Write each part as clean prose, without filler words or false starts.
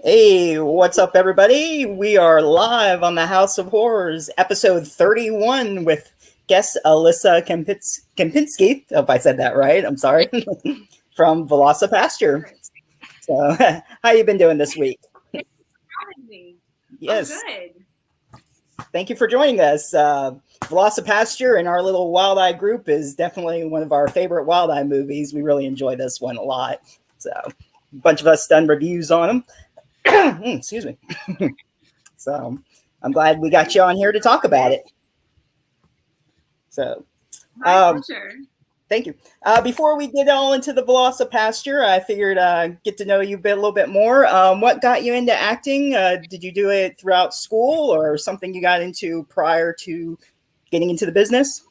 Hey, what's up, everybody? We are live on the House of Horrors, episode 31, with guest Alyssa Kempinski. If I said that right, I'm sorry. From Velocipasture. So, how you been doing this week? Having me. Yes, I'm good. thank you for joining us. Velocipasture and our little Wild Eye group is definitely one of our favorite Wild Eye movies. We really enjoy this one a lot. So, a bunch of us done reviews on them. Excuse me. So I'm glad we got you on here to talk about it. So, My um, pleasure. thank you. Before we get all into the Velocipasture, I figured get to know you a little bit more. What got you into acting? Did you do it throughout school or something you got into prior to getting into the business?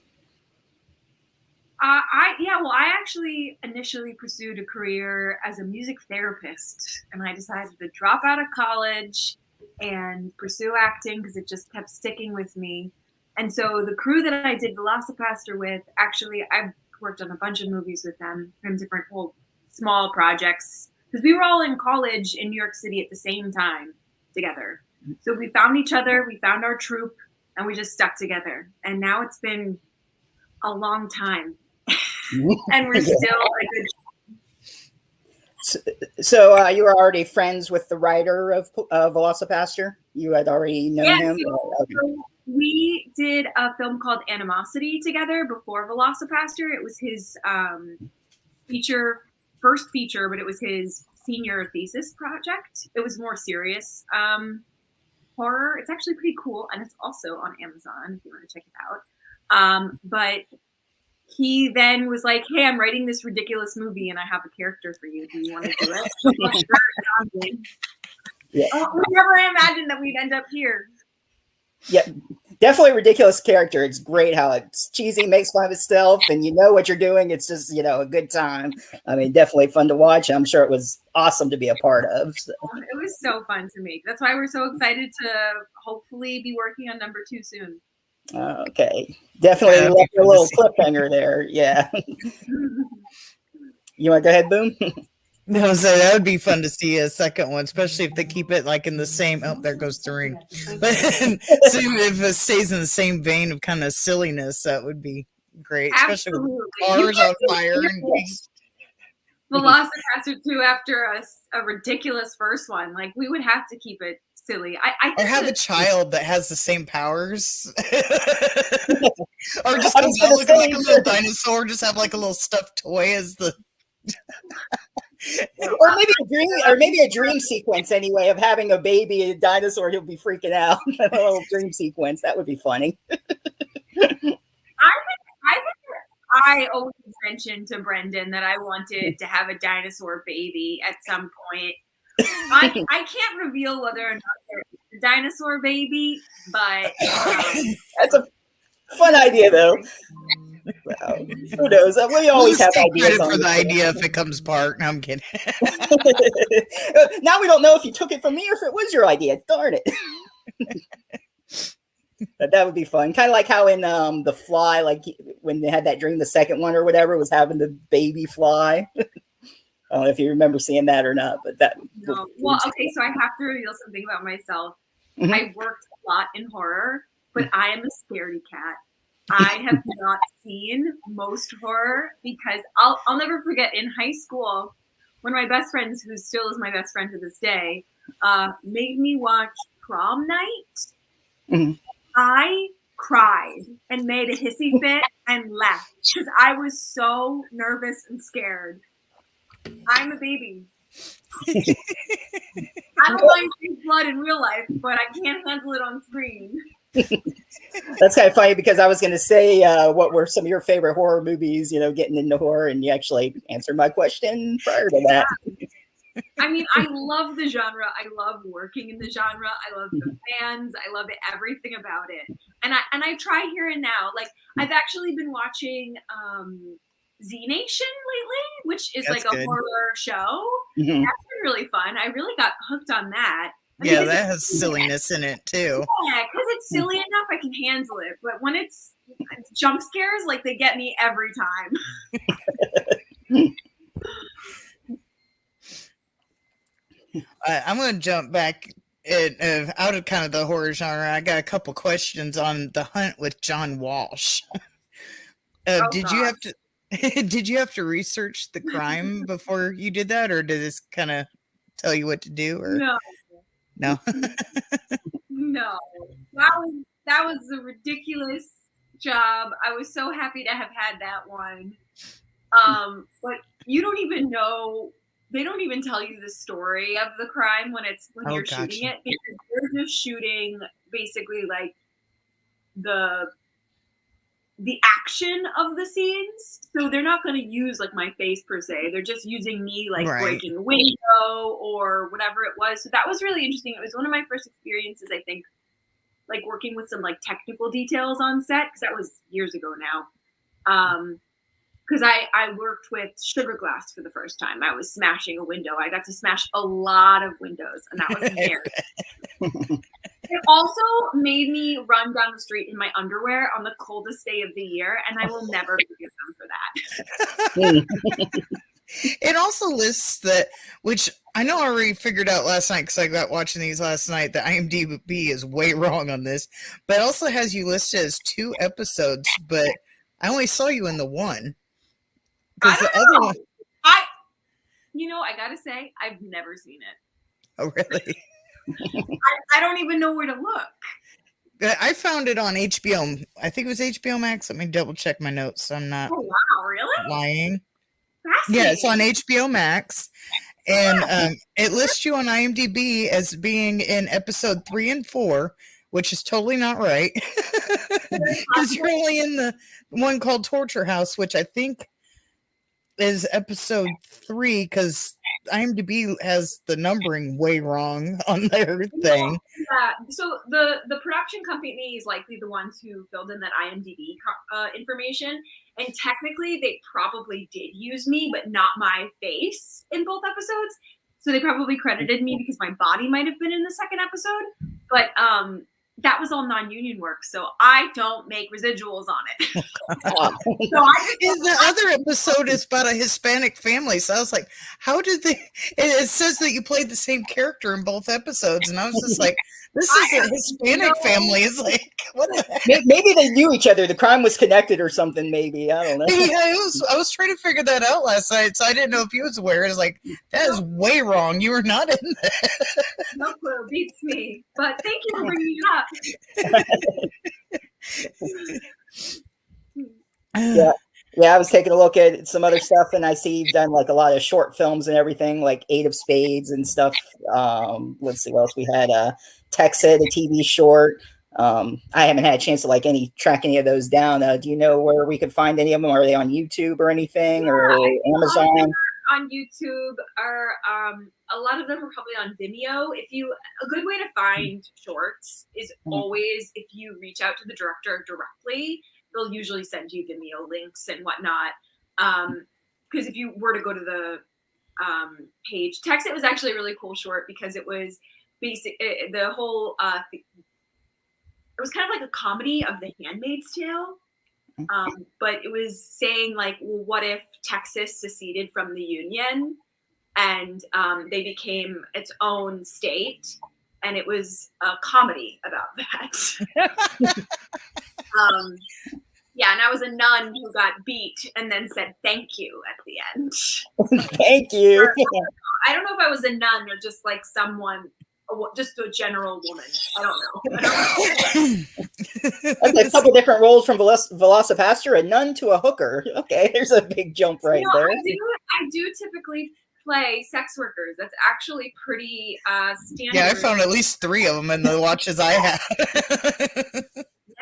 I actually initially pursued a career as a music therapist, and I decided to drop out of college and pursue acting because it just kept sticking with me. And so the crew that I did Velocipaster with, actually, I've worked on a bunch of movies with them from different small projects because we were all in college in New York City at the same time together. So we found each other, we found our troupe, and we just stuck together. And now it's been a long time and we're still a good. So you were already friends with the writer of Velocipasture? You had already known him? So we did a film called Animosity together before Velocipaster. It was his first feature, but it was his senior thesis project. It was more serious horror. It's actually pretty cool, and it's also on Amazon if you want to check it out. But he then was like, "Hey, I'm writing this ridiculous movie, and I have a character for you. Do you want to do it?" Sure. Yeah. We never imagined that we'd end up here. Yeah, definitely a ridiculous character. It's great how it's cheesy, makes fun of itself, and you know what you're doing. It's just, a good time. I mean, definitely fun to watch. I'm sure it was awesome to be a part of. So. It was so fun to make. That's why we're so excited to hopefully be working on number 2 soon. Okay, definitely left a little cliffhanger there. Yeah. You want to go ahead, Boom? No, so that would be fun to see a second one, especially if they keep it like in the same. Oh, there goes the ring. But so if it stays in the same vein of kind of silliness, that would be great, especially Absolutely. with cars on fire and Velocipaster 2 after a ridiculous first one. Like, we would have to keep it silly. I or have a child that has the same powers, or just comes out looking like a little dinosaur. Just have like a little stuffed toy as the. or maybe a dream sequence anyway of having a baby, a dinosaur. He'll be freaking out. A little dream sequence that would be funny. I always mentioned to Brendan that I wanted to have a dinosaur baby at some point. I can't reveal whether or not there's a dinosaur baby, but that's a fun idea, though. Well, who knows? We always have ideas for the idea if it comes apart. No, I'm kidding. Now we don't know if you took it from me or if it was your idea. Darn it. That would be fun. Kind of like how in The Fly, like when they had that dream, the second one or whatever, was having the baby fly. I don't know if you remember seeing that or not, but that. No. Well, okay, so I have to reveal something about myself. Mm-hmm. I worked a lot in horror, but I am a scaredy cat. I have not seen most horror because I'll never forget in high school, one of my best friends, who still is my best friend to this day, made me watch Prom Night. Mm-hmm. I cried and made a hissy fit and left because I was so nervous and scared. I'm a baby. I don't mind seeing blood in real life, but I can't handle it on screen. That's kind of funny because I was going to say what were some of your favorite horror movies, getting into horror, and you actually answered my question prior to that. I mean, I love the genre. I love working in the genre. I love the fans. I love everything about it. And I try here and now. Like, I've actually been watching Z Nation lately, which is like a horror show. Mm-hmm. That's been really fun. I really got hooked on that. Yeah, that has silliness in it too. Yeah, because it's silly enough, I can handle it. But when it's jump scares, like, they get me every time. I'm going to jump back out of kind of the horror genre. I got a couple questions on The Hunt with John Walsh. Did you have to did you have to research the crime before you did that, or did this kind of tell you what to do? Or No. no? No. That was a ridiculous job. I was so happy to have had that one. But you don't even know. They don't even tell you the story of the crime when you're shooting it, because they're just shooting basically like the action of the scenes. So they're not going to use like my face per se. They're just using me like breaking a window or whatever it was. So that was really interesting. It was one of my first experiences, I think, like working with some like technical details on set, because that was years ago now. Because I worked with sugar glass for the first time. I was smashing a window. I got to smash a lot of windows, and that was scary. It also made me run down the street in my underwear on the coldest day of the year, and I will never forgive them for that. It also lists that, which I know I already figured out last night because I got watching these last night, that IMDb is way wrong on this, but it also has you listed as 2 episodes, but I only saw you in the one. Because the other one, I gotta say, I've never seen it. Oh, really? I don't even know where to look. I found it on HBO. I think it was HBO Max. Let me double check my notes so I'm not really? lying. Yeah, it's on HBO Max. And it lists you on IMDb as being in episode 3 and 4, which is totally not right. Because you're only in the one called Torture House, which I think is episode 3, because IMDb has the numbering way wrong on their thing. Yeah. So the production company is likely the ones who filled in that IMDb information, and technically they probably did use me, but not my face in both episodes. So they probably credited me because my body might have been in the second episode, but that was all non-union work, so I don't make residuals on it. The other episode is about a Hispanic family, so I was like, how did they... It says that you played the same character in both episodes, and I was just like, this is a Hispanic family. It's like, what the heck? Maybe they knew each other. The crime was connected or something, maybe. I don't know. Yeah, I was trying to figure that out last night, so I didn't know if you was aware. It's like, that is way wrong. You were not in that. No clue. Beats me. But thank you for bringing it up. Yeah, I was taking a look at some other stuff, and I see you've done like a lot of short films and everything, like 8 of Spades and stuff. Let's see what else we had. Texas, a TV short. I haven't had a chance to track any of those down. Do you know where we could find any of them? Are they on YouTube or anything, or Amazon? On YouTube, or a lot of them are probably on Vimeo. A good way to find shorts is always if you reach out to the director directly. They'll usually send you Vimeo links and whatnot. Because if you were to go to the page, Texas was actually a really cool short because it was the whole it was kind of like a comedy of The Handmaid's Tale. But it was saying like, well, what if Texas seceded from the Union and they became its own state? And it was a comedy about that. And I was a nun who got beat and then said thank you at the end. Thank you. I don't know if I was a nun or just like someone, just a general woman. I don't know. Okay, a couple different roles from Velocipaster, a nun to a hooker. Okay, there's a big jump there. I do typically play sex workers. That's actually pretty standard. Yeah, I found at least 3 of them in the watches I had.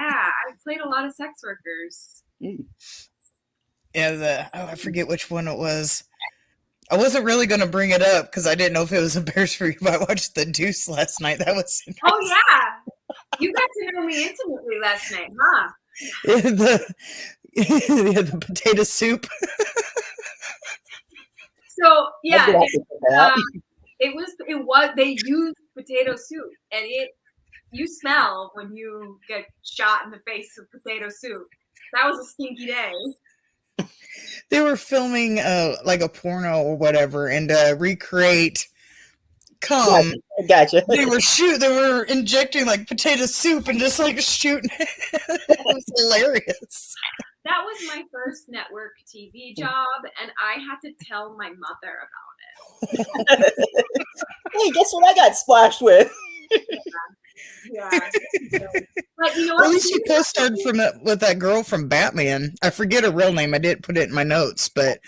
Yeah, I've played a lot of sex workers. Yeah, I forget which one it was. I wasn't really going to bring it up because I didn't know if it was embarrassing for you, but I watched The Deuce last night. That was interesting. Oh, yeah. You got to know me intimately last night, huh? The potato soup. So, yeah, they used potato soup, and you smell when you get shot in the face with potato soup. That was a stinky day. They were filming like a porno or whatever, and recreate come. Gotcha. They were injecting like potato soup and just like shooting. It was hilarious. That was my first network TV job, and I had to tell my mother about it. Hey, guess what I got splashed with? Yeah. But you know At what? least you co-starred with that girl from Batman. I forget her real name. I didn't put it in my notes, but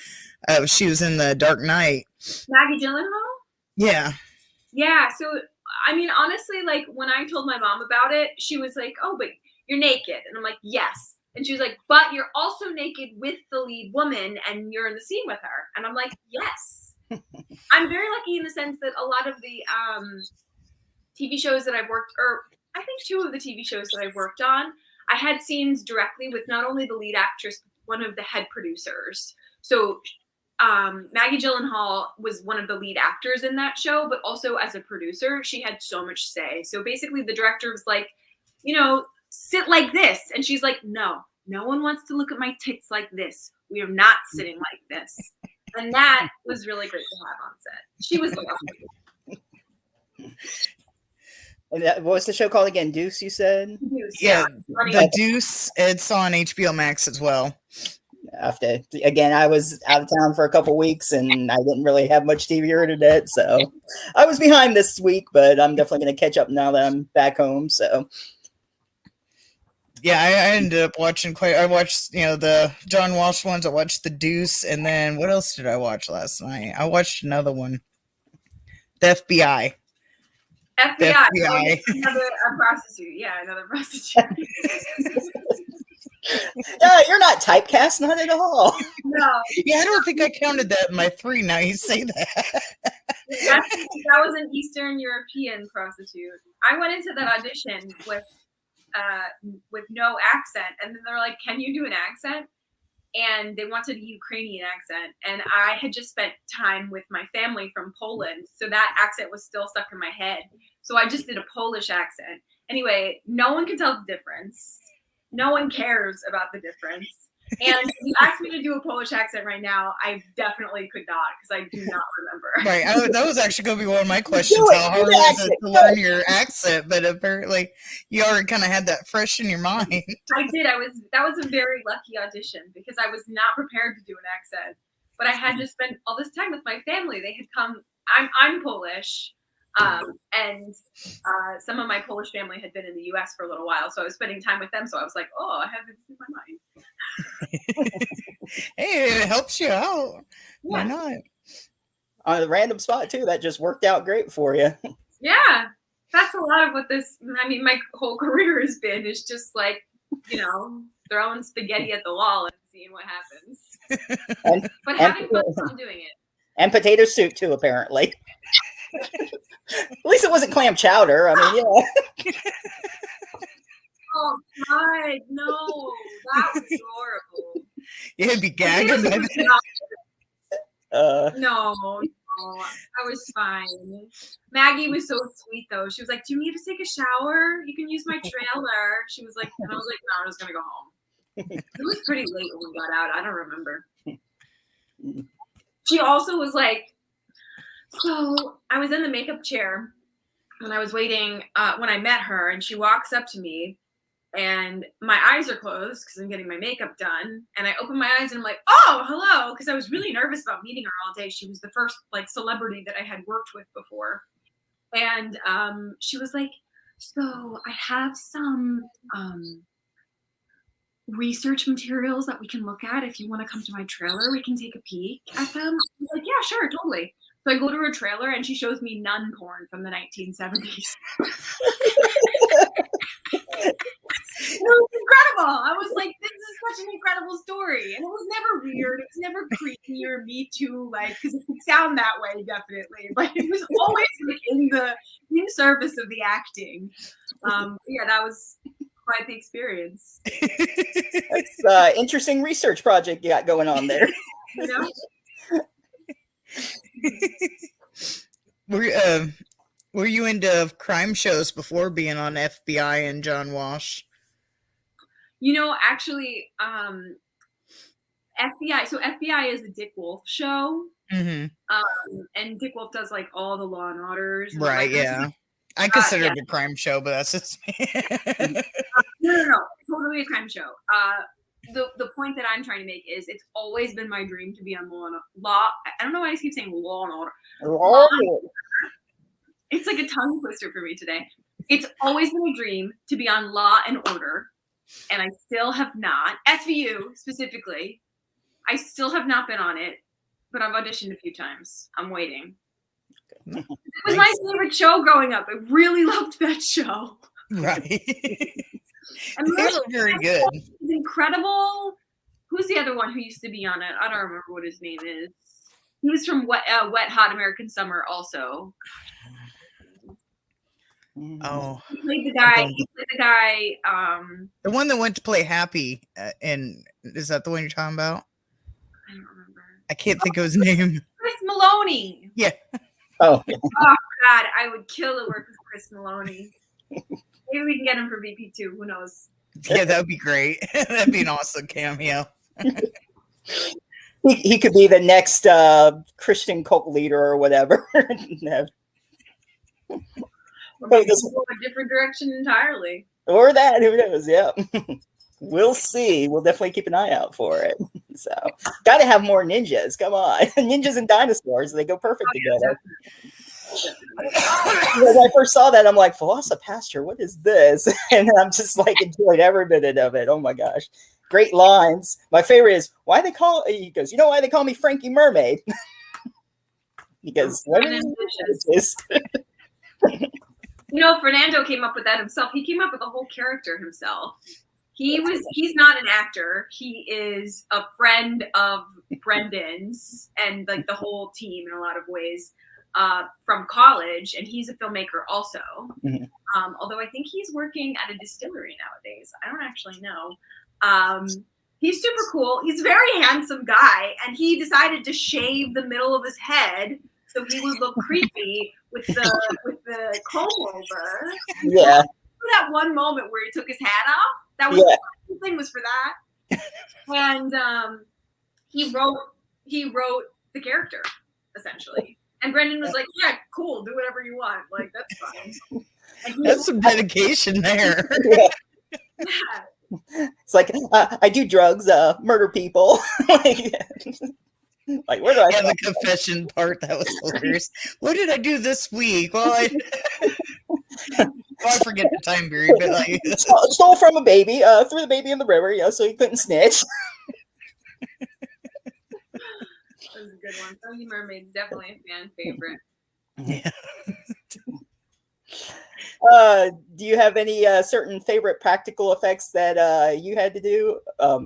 she was in the Dark Knight. Maggie Gyllenhaal? Yeah. Yeah. So, I mean, honestly, like when I told my mom about it, she was like, "Oh, but you're naked," and I'm like, "Yes." And she was like, "But you're also naked with the lead woman, and you're in the scene with her." And I'm like, "Yes." I'm very lucky in the sense that a lot of the TV shows that I've worked, or I think 2 of the TV shows that I've worked on, I had scenes directly with not only the lead actress, but one of the head producers. So Maggie Gyllenhaal was one of the lead actors in that show, but also as a producer, she had so much say. So basically the director was like, sit like this. And she's like, no one wants to look at my tits like this. We are not sitting like this. And that was really great to have on set. She was lovely. And what was the show called again? Deuce, you said? Deuce, Yeah, The Deuce. It's on HBO Max as well. Again, I was out of town for a couple weeks and I didn't really have much TV or internet, so I was behind this week, but I'm definitely going to catch up now that I'm back home. So, yeah, I ended up watching I watched, the John Walsh ones. I watched The Deuce, and then what else did I watch last night? I watched another one, The FBI. FBI. Another prostitute. Yeah, another prostitute. You're not typecast, not at all. No. Yeah, I don't think I counted that in my 3. Now you say that. That was an Eastern European prostitute. I went into that audition with no accent, and then they're like, "Can you do an accent?" And they wanted a Ukrainian accent, and I had just spent time with my family from Poland, so that accent was still stuck in my head. So I just did a Polish accent. Anyway, no one can tell the difference. No one cares about the difference. And if you asked me to do a Polish accent right now, I definitely could not, because I do not remember. Right. That was actually going to be one of my questions. How hard is it to learn your accent? But apparently you already kind of had that fresh in your mind. I did. That was a very lucky audition, because I was not prepared to do an accent. But I had to spend all this time with my family. They had come. I'm Polish. And some of my Polish family had been in the U.S. for a little while, so I was spending time with them. So I was like, "Oh, I have this in my mind." Hey, it helps you out. Yeah. Why not? On a random spot too. That just worked out great for you. Yeah, that's a lot of what my whole career has been. Is just like, throwing spaghetti at the wall and seeing what happens. But having fun doing it. And potato soup too, apparently. At least it wasn't clam chowder. I mean, yeah. Oh God, no, that was horrible. You'd be gagging. No, I was fine. Maggie was so sweet though. She was like, "Do you need to take a shower? You can use my trailer." She was like, and I was like, "No, I'm just gonna go home." It was pretty late when we got out. I don't remember. She also was like, so I was in the makeup chair when I was waiting, when I met her, and she walks up to me, and my eyes are closed because I'm getting my makeup done. And I open my eyes and I'm like, "Oh, hello," because I was really nervous about meeting her all day. She was the first celebrity that I had worked with before. And she was like, "So I have some research materials that we can look at. If you want to come to my trailer, we can take a peek at them." I was like, "Yeah, sure, totally." So I go to her trailer and she shows me nun porn from the 1970s. It was incredible. I was like, "This is such an incredible story." And it was never weird. It was never creepy or Me Too, because it could sound that way, definitely. But it was always in service of the acting. Yeah, that was quite the experience. That's interesting research project you got going on there. Were you into crime shows before being on FBI and John Walsh? Actually, FBI. So FBI is a Dick Wolf show. Mhm. And Dick Wolf does like all the Law and Orders. And Right, yeah. I consider it a crime show, but that's just me. No, totally a crime show. The point that I'm trying to make is it's always been my dream to be on Law. I don't know why I keep saying Law and Order. It's like a tongue twister for me today. It's always been a dream to be on Law and Order, and I still have not. SVU specifically, I still have not been on it, but I've auditioned a few times. I'm waiting. It was my favorite show growing up. I really loved that show. Right. And They were very good. It's incredible. Who's the other one who used to be on it? I don't remember what his name is. He was from Wet Hot American Summer also. Oh, he played the guy. The one that went to play Happy, and is that the one you're talking about? I don't remember. I can't think of his name. Chris Maloney. Yeah. Oh. Oh God, I would kill to work with Chris Maloney. Maybe we can get him for VP2. Who knows? Yeah, that would be great. That'd be an awesome cameo. He could be the next Christian cult leader or whatever. Or maybe go a different direction entirely. Or that, who knows? Yeah. We'll see. We'll definitely keep an eye out for it. So, got to have more ninjas. Come on. Ninjas and dinosaurs, they go perfect together. When I first saw that, I'm like, Velocipaster, what is this? And I'm just like enjoyed every minute of it. Oh my gosh. Great lines. My favorite is, he goes, you know why they call me Frankie Mermaid? Because Fernando came up with that himself. He came up with the whole character himself. He's not an actor. He is a friend of Brendan's and like the whole team in a lot of ways from college, and he's a filmmaker also. Mm-hmm. Although I think he's working at a distillery nowadays. I don't actually know. He's super cool. He's a very handsome guy, and he decided to shave the middle of his head so he would look creepy with the comb over. Yeah. That one moment where he took his hat off. That was the thing was for that. And he wrote the character essentially. And Brendan was like, "Yeah, cool, do whatever you want. Like that's fine." That's some dedication there. Yeah. It's like I do drugs, murder people. Like where do I? Yeah, the confession part, that was hilarious. What did I do this week? Well, I forget the time period, but like stole from a baby, threw the baby in the river, so he couldn't snitch. That was a good one. Funny Mermaid's definitely a fan favorite. Yeah. Do you have any certain favorite practical effects that you had to do?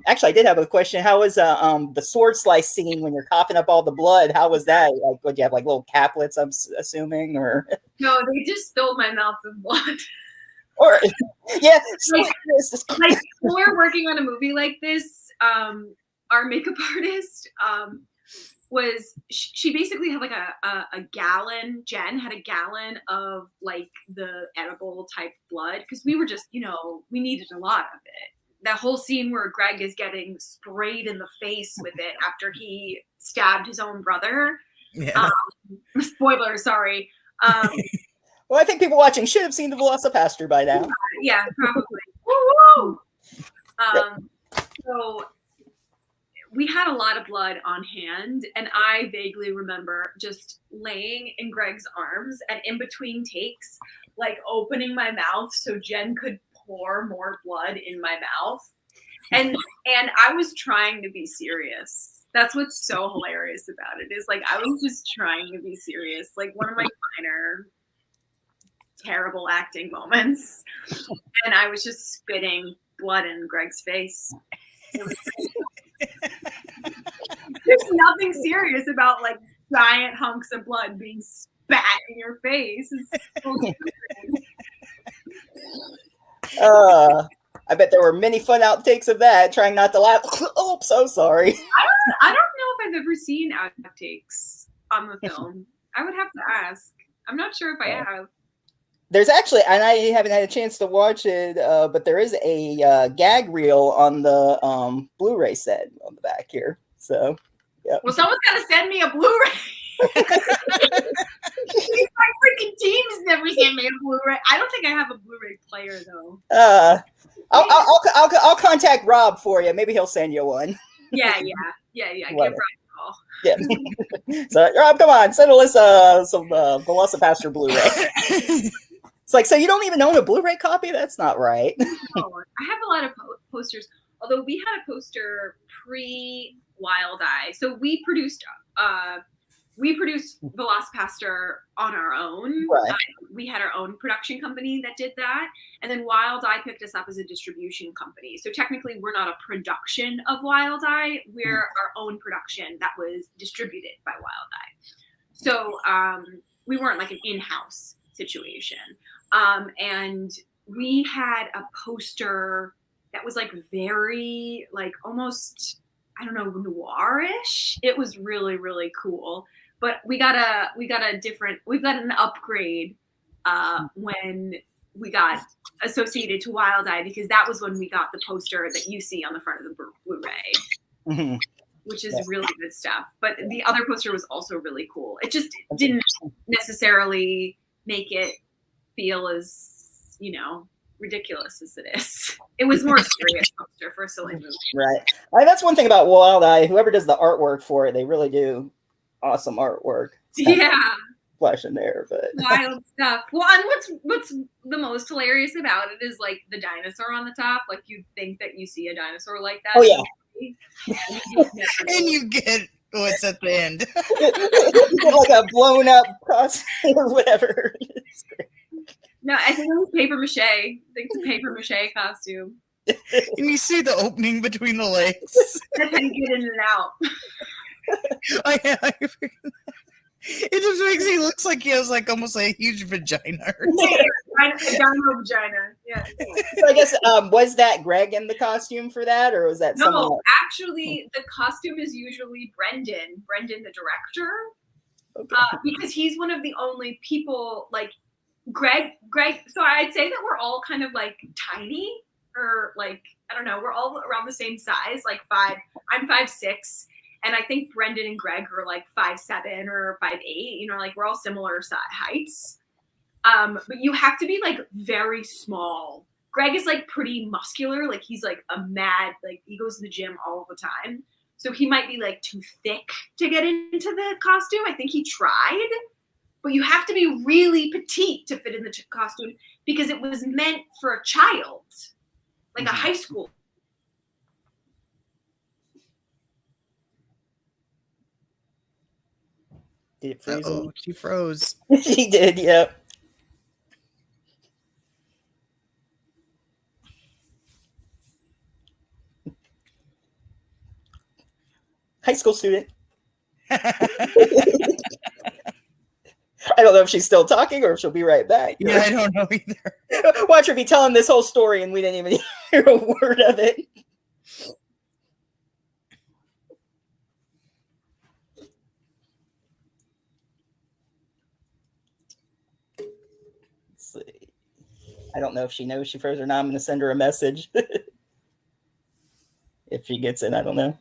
Actually, I did have a question. How was the sword slice scene when you're coughing up all the blood? How was that? Like, would you have like little caplets? I'm assuming, or no, they just filled my mouth with blood. Or yeah, like when we're working on a movie like this, our makeup artist she basically had like a gallon. Jen had a gallon of like the edible type blood because we were just we needed a lot of it. That whole scene where Greg is getting sprayed in the face with it after he stabbed his own brother. Yeah. Spoiler, sorry. Well, I think people watching should have seen the Velocipaster by now. Yeah, probably. Woo-woo! So we had a lot of blood on hand, and I vaguely remember just laying in Greg's arms and in between takes, like opening my mouth so Jen could pour more blood in my mouth. And I was trying to be serious. That's what's so hilarious about it is like I was just trying to be serious. Like one of my minor terrible acting moments. And I was just spitting blood in Greg's face. There's nothing serious about like giant hunks of blood being spat in your face. I bet there were many fun outtakes of that, trying not to laugh. Oh, so sorry. I don't know if I've ever seen outtakes on the film. I would have to ask. I'm not sure if I have. There's actually, and I haven't had a chance to watch it, but there is a gag reel on the Blu-ray set on the back here. So Yep. Well, someone's got to send me a Blu-ray. My freaking team has never sent me a Blu-ray. I don't think I have a Blu-ray player though. I'll contact Rob for you. Maybe he'll send you one. Yeah. Give Rob a call. Yeah. So Rob, come on, send Alyssa some Velocipaster Blu-ray. It's like, so you don't even own a Blu-ray copy? That's not right. No, I have a lot of posters. Although we had a poster pre-Wild Eye, so we produced Velocipaster on our own. Right. We had our own production company that did that, and then Wild Eye picked us up as a distribution company. So technically, we're not a production of Wild Eye; we're our own production that was distributed by Wild Eye. So we weren't like an in-house situation, and we had a poster that was like very like almost, I don't know, noirish. It was really, really cool. But we got an upgrade when we got associated to Wild Eye, because that was when we got the poster that you see on the front of the Blu-ray, which is really good stuff. But the other poster was also really cool. It just didn't necessarily make it feel as, ridiculous as it is. It was more serious poster for a silly movie. Right. That's one thing about Wild Eye. Whoever does the artwork for it, they really do awesome artwork. Yeah. Flesh in there, but wild stuff. Well, and what's the most hilarious about it is like the dinosaur on the top. Like you'd think that you see a dinosaur like that. Oh yeah. And you get what's at the end. You get like a blown up costume or whatever. It's great. No, I think it was paper mache. I think it's a paper mache costume. And you see the opening between the legs. That's how you get in and out. It just makes he looks like he has like almost like a huge vagina. Dino vagina. Yeah. So I guess was that Greg in the costume for that, or was that someone else? Actually, the costume is usually Brendan the director, Okay. because he's one of the only people like Greg. So I'd say that we're all kind of like tiny, or like I don't know, we're all around the same size, like 5. I'm 5'6". And I think Brendan and Greg are like 5'7" or 5'8". Like we're all similar heights. But you have to be like very small. Greg is like pretty muscular. Like he's like a mad, like he goes to the gym all the time. So he might be like too thick to get into the costume. I think he tried. But you have to be really petite to fit in the costume because it was meant for a child, like a high school. Did it freeze? Oh, she froze. She did, yep. High school student. I don't know if she's still talking or if she'll be right back. Yeah, I don't know either. Watch her be telling this whole story and we didn't even hear a word of it. Let's see. I don't know if she knows she froze or not. I'm going to send her a message. If she gets it, I don't know.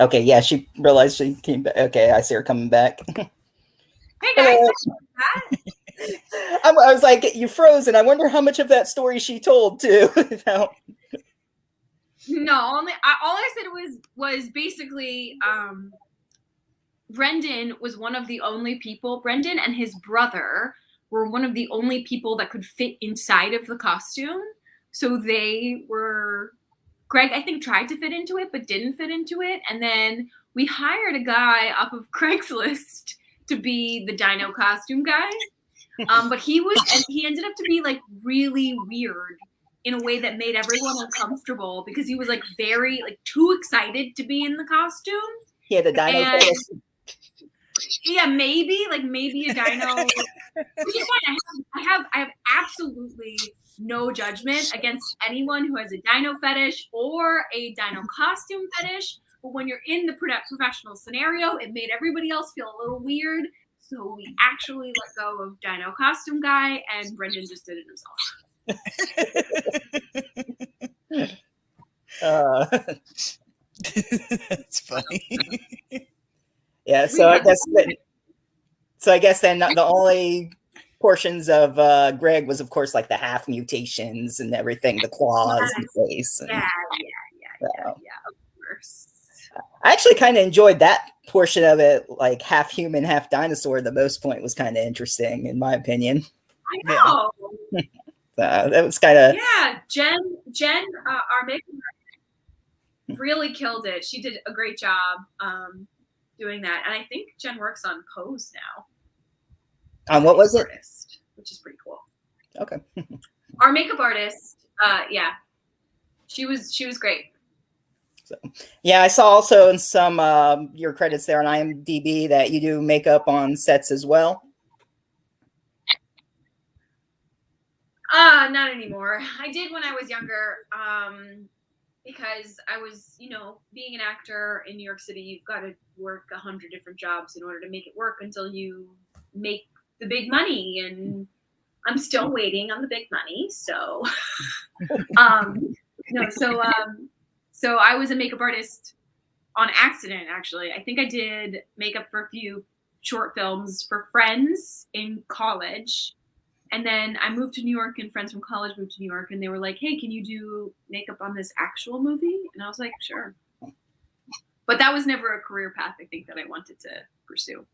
Okay, yeah, she realized she came back. Okay, I see her coming back. Hey guys, I was like, you froze, and I wonder how much of that story she told too. No, all I said was basically Brendan was one of the only people. Brendan and his brother were one of the only people that could fit inside of the costume. So they were. Greg, I think, tried to fit into it, but didn't fit into it. And then we hired a guy off of Craigslist to be the dino costume guy. But he ended up to be like really weird in a way that made everyone uncomfortable because he was like very like too excited to be in the costume. He had a dino face. Yeah, maybe a dino. Which is fine. I have absolutely no judgment against anyone who has a dino fetish or a dino costume fetish. But when you're in the professional scenario, it made everybody else feel a little weird. So we actually let go of dino costume guy, and Brendan just did it himself. That's funny. Yeah, so I guess then the only portions of Greg was, of course, like the half mutations and everything, the claws and face. And, Yeah, of course. I actually kind of enjoyed that portion of it, like half human, half dinosaur. The most point was kind of interesting, in my opinion. I know. That was kind of Jen, our makeup really killed it. She did a great job doing that, and I think Jen works on Pose now. On what was it? Artist, which is pretty cool. Okay. Our makeup artist, she was great. So, yeah, I saw also in some your credits there on IMDb that you do makeup on sets as well. Not anymore. I did when I was younger, because I was, being an actor in New York City, you've got to work 100 different jobs in order to make it work until you make the big money, and I'm still waiting on the big money. So, so I was a makeup artist on accident, actually. I think I did makeup for a few short films for friends in college. And then I moved to New York, and friends from college moved to New York, and they were like, hey, can you do makeup on this actual movie? And I was like, sure. But that was never a career path, I think, that I wanted to pursue.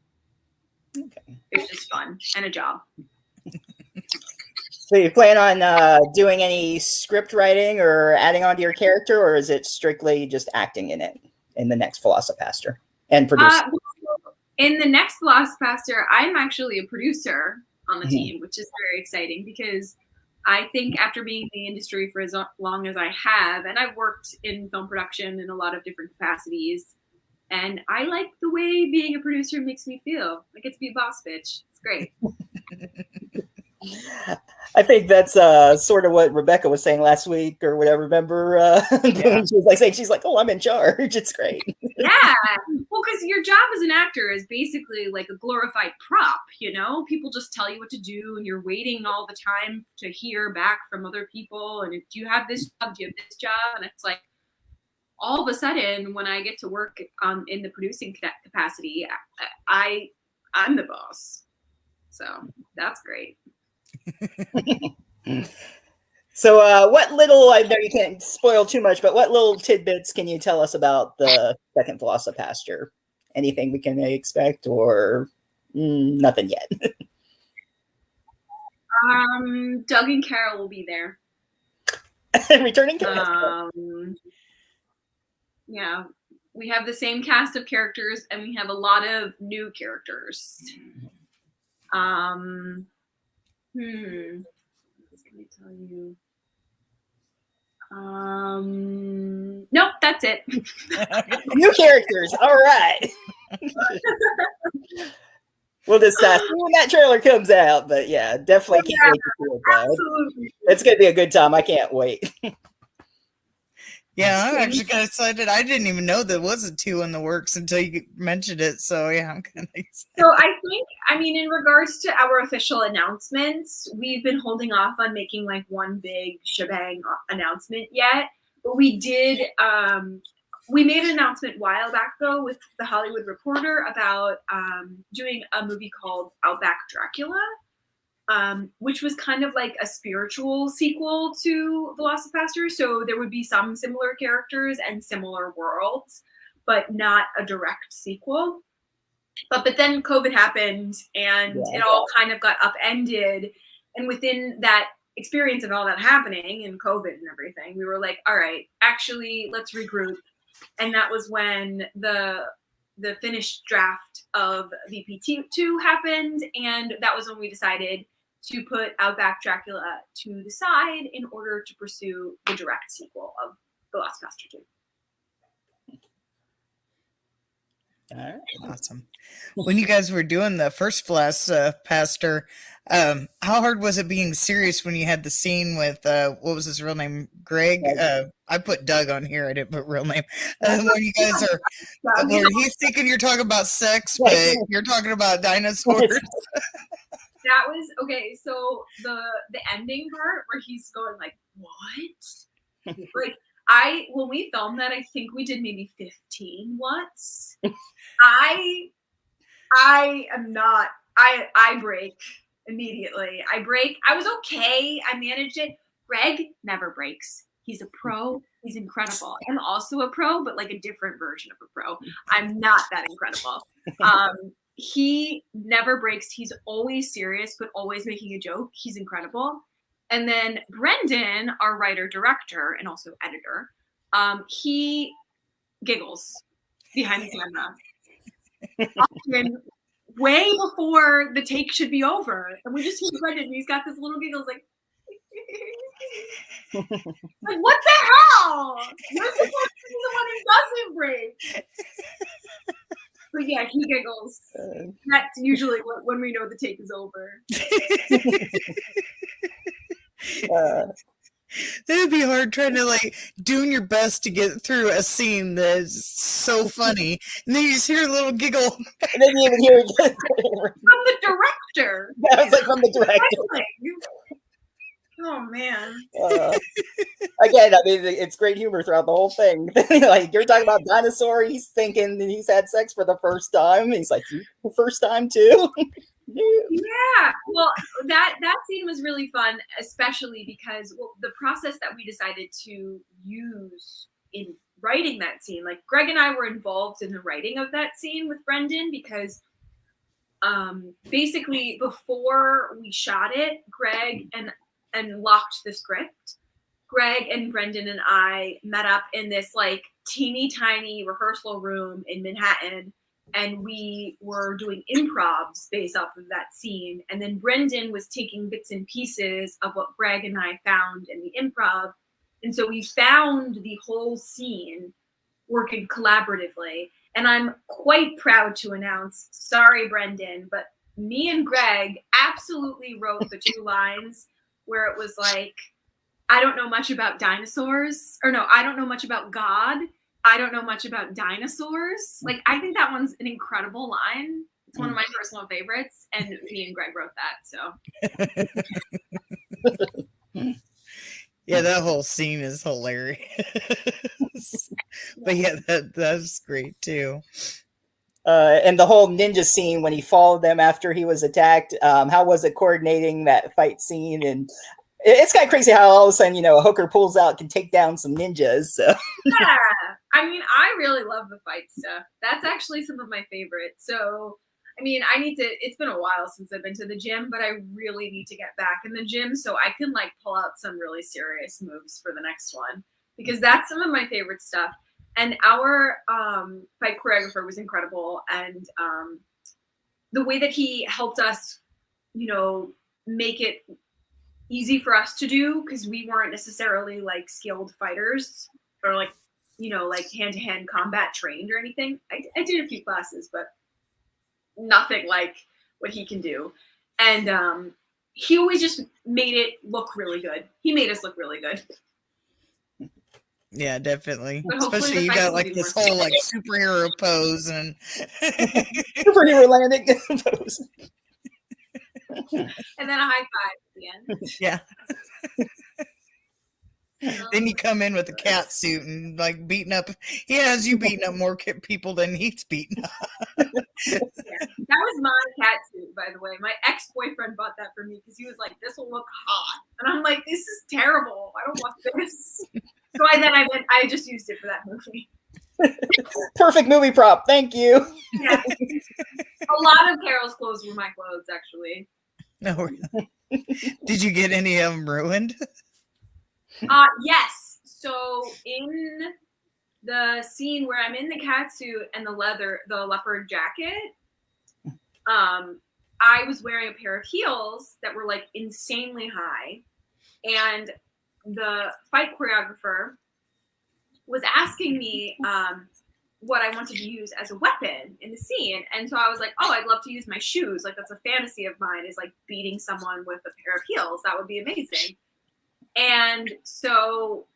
Okay. It was just fun and a job. So you plan on doing any script writing or adding on to your character, or is it strictly just acting in it in the next Velocipaster and producing? In the next Velocipaster, I'm actually a producer on the team, which is very exciting, because I think after being in the industry for as long as I have, and I've worked in film production in a lot of different capacities, and I like the way being a producer makes me feel. I get to be a boss bitch. It's great. I think that's sort of what Rebecca was saying last week or whatever. Remember, she was like saying, she's like, "Oh, I'm in charge. It's great." Yeah, well, because your job as an actor is basically like a glorified prop. People just tell you what to do, and you're waiting all the time to hear back from other people. And do you have this job? Do you have this job? And it's like, all of a sudden, when I get to work in the producing capacity, I'm the boss. So that's great. So what little, I know you can't spoil too much, but what little tidbits can you tell us about the second Velocipaster? Anything we can expect, or nothing yet? Doug and Carol will be there. Returning cast. Yeah, we have the same cast of characters, and we have a lot of new characters. What can I tell you? Nope, that's it. New characters. All right. We'll just see when that trailer comes out. But yeah, definitely can't wait to see it, though. Absolutely. It's going to be a good time. I can't wait. Yeah, I'm actually kind of excited. I didn't even know there was a 2 in the works until you mentioned it. So yeah, I'm kind of excited. So I mean, in regards to our official announcements, we've been holding off on making like one big shebang announcement yet. But we did, we made an announcement a while back though with The Hollywood Reporter about doing a movie called Outback Dracula. Which was kind of like a spiritual sequel to Velocipaster. So there would be some similar characters and similar worlds, but not a direct sequel. But then COVID happened, and it all kind of got upended. And within that experience of all that happening and COVID and everything, we were like, all right, actually, let's regroup. And that was when the finished draft of VP2 happened, and that was when we decided to put Outback Dracula to the side in order to pursue the direct sequel of Velocipaster 2. All right. Awesome. When you guys were doing the first Velocipaster, how hard was it being serious when you had the scene with what was his real name? Greg? I put Doug on here. I didn't put real name. When you guys are, where he's thinking you're talking about sex, but you're talking about dinosaurs. That was okay. So the ending part where he's going like, "What?" Like when we filmed that, I think we did maybe 15 once. I am not. I break immediately. I break. I was okay. I managed it. Greg never breaks. He's a pro. He's incredible. I'm also a pro, but like a different version of a pro. I'm not that incredible. He never breaks. He's always serious, but always making a joke. He's incredible. And then Brendan, our writer, director, and also editor, he giggles behind the camera. Often way before the take should be over. And we just hear Brendan, and he's got this little giggles like, like, what the hell? You're supposed to be the one who doesn't break. But yeah, he giggles. That's usually when we know the take is over. That'd be hard trying to like doing your best to get through a scene that's so funny, and then you just hear a little giggle. And then you even hear it from the director. That was like from the director. Oh man. Again, I mean, it's great humor throughout the whole thing. Like you're talking about dinosaur, he's thinking that he's had sex for the first time. He's like, you the first time too? Yeah. Well, that scene was really fun, especially because the process that we decided to use in writing that scene, like Greg and I were involved in the writing of that scene with Brendan because basically before we shot it, Greg and locked the script, Greg and Brendan and I met up in this like teeny tiny rehearsal room in Manhattan, and we were doing improvs based off of that scene. And then Brendan was taking bits and pieces of what Greg and I found in the improv. And so we found the whole scene working collaboratively. And I'm quite proud to announce, sorry, Brendan, but me and Greg absolutely wrote the 2 lines where it was like, I don't know much about dinosaurs, or no, I don't know much about God. I don't know much about dinosaurs. Like, I think that one's an incredible line. It's one of my personal favorites, and me and Greg wrote that, so. Yeah, that whole scene is hilarious. But yeah, that's great too. And the whole ninja scene when he followed them after he was attacked, how was it coordinating that fight scene? And it's kind of crazy how all of a sudden, a hooker pulls out, can take down some ninjas. So. Yeah, I mean, I really love the fight stuff. That's actually some of my favorites. So, I mean, it's been a while since I've been to the gym, but I really need to get back in the gym so I can like pull out some really serious moves for the next one, because that's some of my favorite stuff. And our fight choreographer was incredible. And the way that he helped us, make it easy for us to do, because we weren't necessarily like skilled fighters or like, like hand-to-hand combat trained or anything. I did a few classes, but nothing like what he can do. And he always just made it look really good. He made us look really good. Yeah, definitely. Especially you got like this whole like superhero pose and superhero landing pose. And then a high five at the end. Yeah. Then you come in with a cat suit and like beating up. He has you beating up more people than he's beating up. Yeah. That was my cat suit, by the way. My ex-boyfriend bought that for me because he was like, "This will look hot," and I'm like, "This is terrible. I don't want this." So I just used it for that movie. Perfect movie prop. Thank you. Yeah. A lot of Carol's clothes were my clothes, actually. No. Did you get any of them ruined? Yes. So in the scene where I'm in the cat suit and the leopard jacket, I was wearing a pair of heels that were like insanely high, and the fight choreographer was asking me what I wanted to use as a weapon in the scene. And so I was like, oh, I'd love to use my shoes. Like, that's a fantasy of mine, is like beating someone with a pair of heels. That would be amazing. And so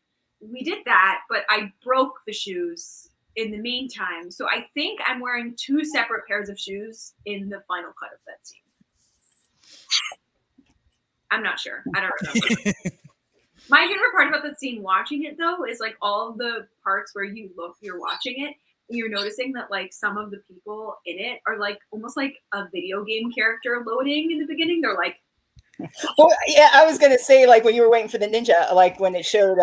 we did that, but I broke the shoes in the meantime. So I think I'm wearing 2 separate pairs of shoes in the final cut of that scene. I'm not sure. I don't remember. My favorite part about that scene watching it though is like all of the parts where you're watching it and you're noticing that like some of the people in it are like almost like a video game character loading in the beginning. They're like, well, yeah, I was gonna say, like when you were waiting for the ninja, like when it showed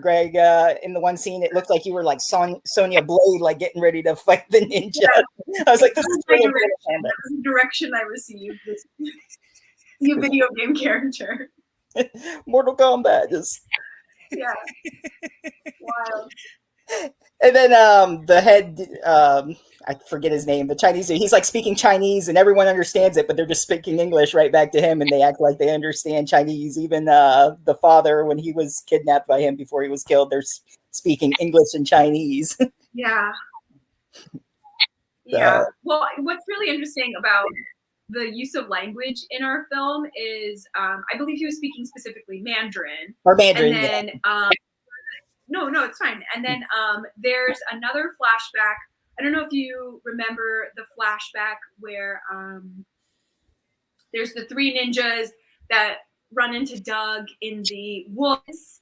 Greg in the one scene, it looked like you were like Sonya Blade, like getting ready to fight the ninja. Yeah. I was like, this is my really direction. That was the direction I received. This new video game character. Mortal Kombat, just yeah, wild. And then the head, I forget his name, the Chinese dude, he's like speaking Chinese and everyone understands it, but they're just speaking English right back to him and they act like they understand Chinese. Even the father, when he was kidnapped by him before he was killed, they're speaking English and Chinese. Yeah. Yeah. Well, what's really interesting about the use of language in our film is, I believe he was speaking specifically Mandarin. Or Mandarin, and then, no, it's fine. And then there's another flashback. I don't know if you remember the flashback where there's the three ninjas that run into Doug in the woods.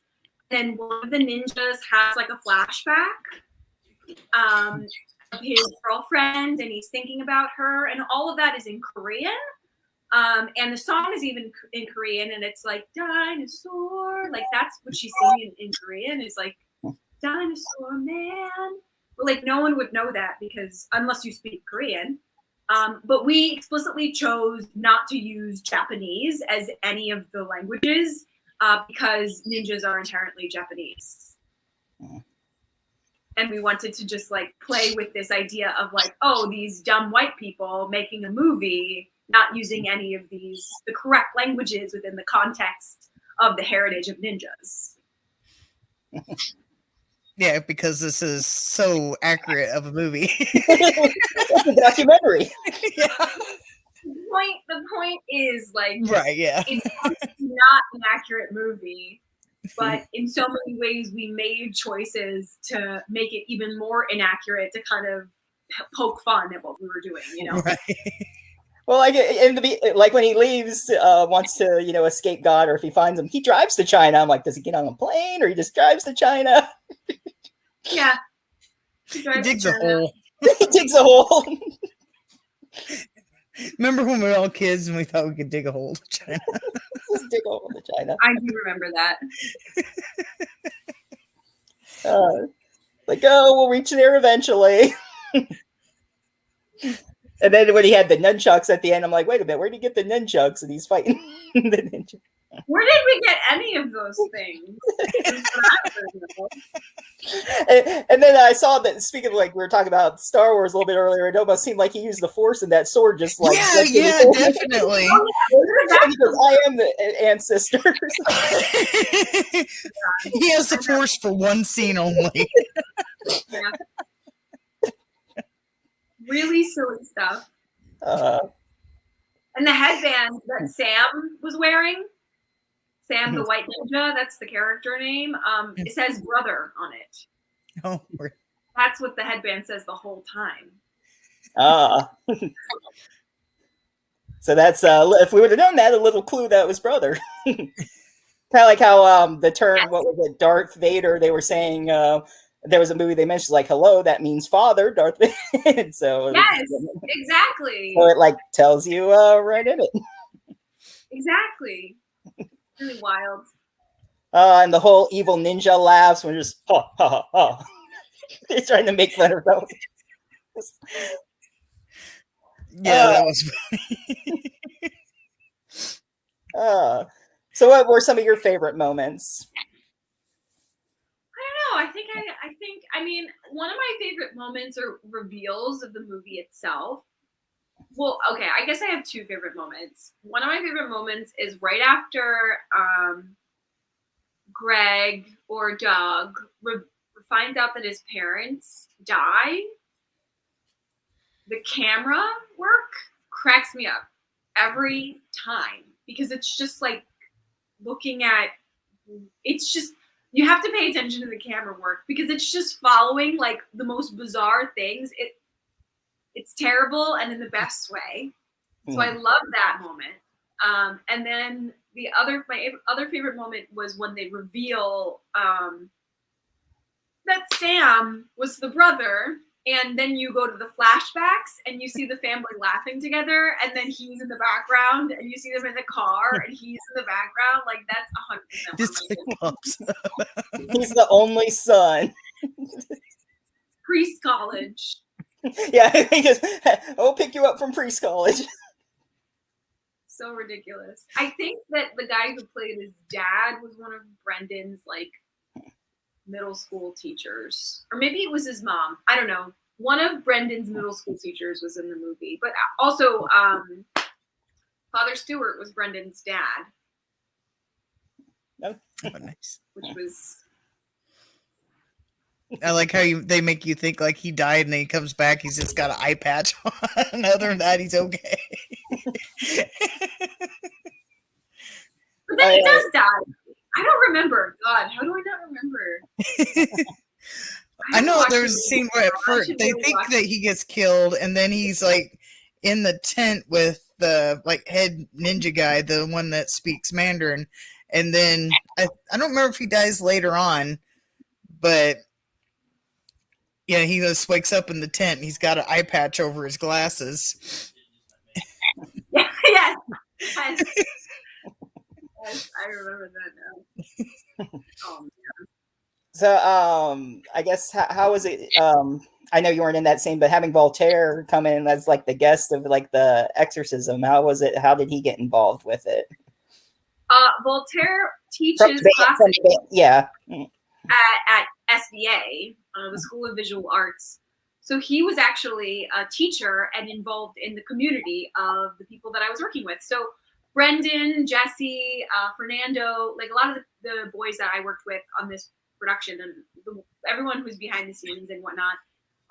And one of the ninjas has like a flashback of his girlfriend and he's thinking about her. And all of that is in Korean. And the song is even in Korean, and it's like dinosaur, like that's what she's singing in Korean. Is like dinosaur man. But like no one would know that because unless you speak Korean. But we explicitly chose not to use Japanese as any of the languages because ninjas are inherently Japanese. And we wanted to just like play with this idea of like, oh, these dumb white people making a movie, not using any of the correct languages within the context of the heritage of ninjas. Yeah, because this is so accurate of a movie. It's a documentary. Yeah. The point is like, right, yeah. It's not an accurate movie, but in so many ways we made choices to make it even more inaccurate to kind of poke fun at what we were doing, you know? Right. Well, like when he leaves, wants to, escape God, or if he finds him, he drives to China. I'm like, does he get on a plane or he just drives to China? Yeah. He digs a hole. He digs a hole. Remember when we were all kids and we thought we could dig a hole to China? Just dig a hole to China. I do remember that. We'll reach there eventually. And then when he had the nunchucks at the end, I'm like, wait a minute, where did he get the nunchucks? And he's fighting the ninja. Where did we get any of those things? And then I saw that, speaking of, like, we were talking about Star Wars a little bit earlier, it almost seemed like he used the Force in that sword, just like... Yeah, definitely. Because I am the ancestor. He has the Force for one scene only. Yeah. Really silly stuff. And the headband that Sam was wearing, Sam the White Ninja, that's the character name, it says brother on it. Oh, that's what the headband says the whole time. So that's, if we would have known that, a little clue that was brother. Kind of like how the term, what was it, Darth Vader, they were saying... there was a movie they mentioned, like, hello, that means father, Darth Vader. So yes, exactly. So it like tells you right in it. Exactly. Really wild. And the whole evil ninja laughs when just ha ha ha ha. He's trying to make fun of them. Yeah, that was funny. So what were some of your favorite moments? I mean, one of my favorite moments or reveals of the movie itself. Well, okay, I guess I have two favorite moments. One of my favorite moments is right after Greg or Doug finds out that his parents die. The camera work cracks me up every time because it's just like you have to pay attention to the camera work because it's just following like the most bizarre things. It's terrible and in the best way. So I love that moment. And then my other favorite moment was when they reveal that Sam was the brother, and then you go to the flashbacks and you see the family laughing together, and then he's in the background, and you see them in the car, and he's in the background. Like, that's 100%. Just like pops up. He's the only son. Priest college. Yeah, he goes, I'll pick you up from priest college. So ridiculous. I think that the guy who played his dad was one of Brendan's like middle school teachers, or maybe it was his mom. I don't know. One of Brendan's middle school teachers was in the movie, but also Father Stewart was Brendan's dad. Oh, nice. Which was. I like how they make you think like he died and then he comes back, he's just got an eye patch on. Other than that, he's okay. But then he does die. I don't remember. God, how do I not remember? I know there's a scene where at first they think that he gets killed, and then he's like in the tent with the like head ninja guy, the one that speaks Mandarin, and then I don't remember if he dies later on, but yeah, he just wakes up in the tent and he's got an eye patch over his glasses. Yes. Yes, I remember that now. Oh man. So, I guess how was it? I know you weren't in that scene, but having Voltaire come in as like the guest of like the exorcism, how was it? How did he get involved with it? Voltaire teaches classes at SVA, the School of Visual Arts. So he was actually a teacher and involved in the community of the people that I was working with. So Brendan, Jesse, Fernando, like a lot of the boys that I worked with on this production, and everyone who's behind the scenes and whatnot,